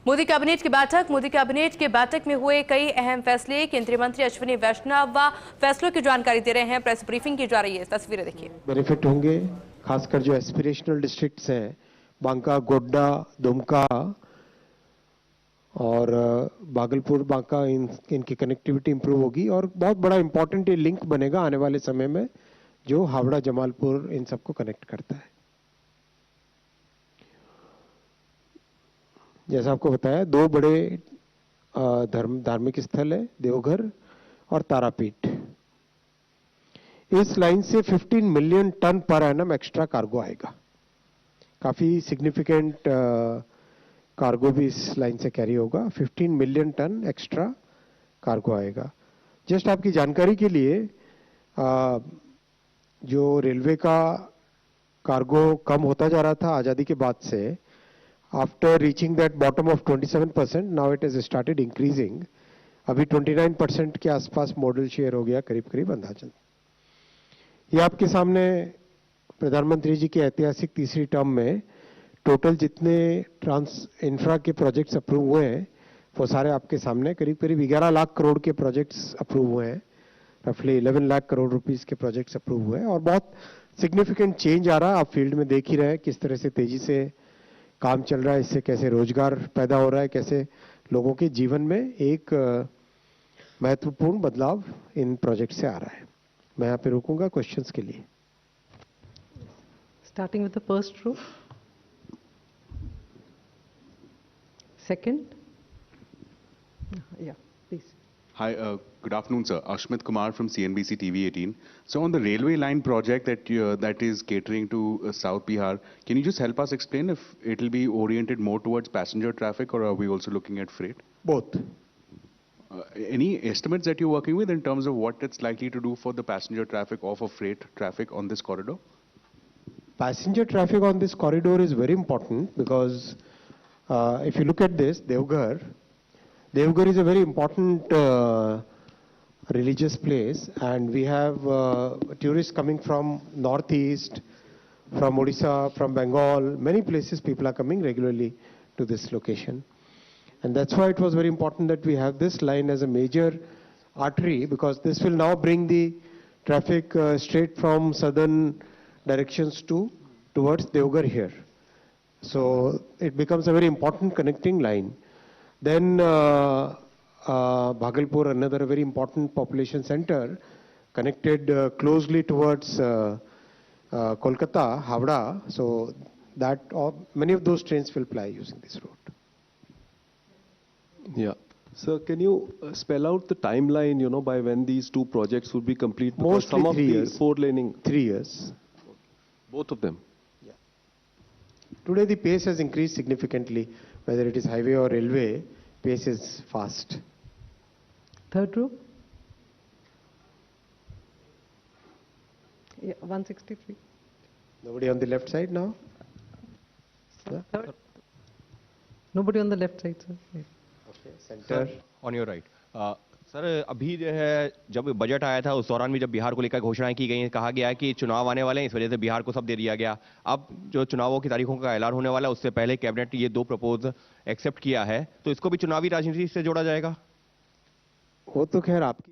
Modi cabinet की बैठक में हुए कई अहम फैसले। केंद्रीय मंत्री अश्विनी वैष्णव फैसलों की जानकारी दे रहे हैं। प्रेस ब्रीफिंग की जा रही है, तस्वीरें देखिए। बेनिफिट होंगे, खासकर जो एस्पिरेशनल डिस्ट्रिक्ट्स हैं, बांका, गोड्डा, दुमका और भागलपुर, बांका, इनकी कनेक्टिविटी इंप्रूव होगी और बहुत बड़ा इंपॉर्टेंट ये लिंक बनेगा आने वाले समय में, जो हावड़ा, जमालपुर इन सबको कनेक्ट करता है। जैसा आपको बताया, दो बड़े धार्मिक स्थल है, देवघर और तारापीठ। इस लाइन से 15 million ton per annum extra cargo आएगा। काफी सिग्निफिकेंट कार्गो भी इस लाइन से कैरी होगा। 15 मिलियन टन एक्स्ट्रा कार्गो आएगा। जस्ट आपकी जानकारी के लिए, जो रेलवे का कार्गो कम होता जा रहा था आजादी के बाद से, after reaching that bottom of 27%, now it is started increasing. अभी 29% के आसपास मॉडल शेयर हो गया, करीब करीब अंदाजन। ये आपके सामने प्रधानमंत्री जी की ऐतिहासिक तीसरी टर्म में टोटल जितने ट्रांस इंफ्रा के प्रोजेक्ट्स अप्रूव हुए हैं, वो सारे आपके सामने। करीब करीब 11 लाख करोड़ के प्रोजेक्ट्स अप्रूव हुए हैं। रफली 11 लाख करोड़ रुपीस के प्रोजेक्ट्स अप्रूव हुए हैं और बहुत सिग्निफिकेंट चेंज आ रहा है। आप फील्ड में देख ही रहे हैं किस तरह से तेजी से काम चल रहा है। इससे कैसे रोजगार पैदा हो रहा है, कैसे लोगों के जीवन में एक महत्वपूर्ण बदलाव इन प्रोजेक्ट से आ रहा है। मैं यहाँ पे रुकूंगा क्वेश्चंस के लिए। Starting with the first row. Second. Yeah, please. Hi, good afternoon, sir. Ashmit Kumar from CNBC TV 18. So on the railway line project that is catering to South Bihar, can you just help us explain if it will be oriented more towards passenger traffic, or are we also looking at freight? Both. Any estimates that you're working with in terms of what it's likely to do for the passenger traffic or for freight traffic on this corridor? Passenger traffic on this corridor is very important because if you look at this, Devghar is a very important religious place, and we have tourists coming from northeast, from Odisha, from Bengal, many places people are coming regularly to this location. And that's why it was very important that we have this line as a major artery, because this will now bring the traffic straight from southern directions towards Devghar here. So it becomes a very important connecting line. Then Bhagalpur, another very important population center, connected closely towards Kolkata, Havda. So that many of those trains will ply using this route. Yeah. Sir, can you spell out the timeline, by when these two projects would be complete? Because Mostly some of 3 the years. 4 laning. 3 years. Both of them? Yeah. Today the pace has increased significantly. Whether it is highway or railway, pace is fast. Third row. Yeah, 163. Nobody on the left side now? Yeah. Third. Nobody on the left side, sir. Yeah. Okay, center. On your right. Sir अभी जो है जब budget आया था उस दौरान भी जब बिहार को लेकर घोषणाएं की गई, कहा गया है कि चुनाव आने वाले हैं, इस वजह से बिहार को सब दे दिया गया। अब जो चुनावों की तारीखों का ऐलान होने वाला है उससे पहले कैबिनेट ये 2 प्रपोज एक्सेप्ट किया है, तो इसको भी चुनावी राजनीति से जोड़ा जाएगा? वो तो खैर आपकी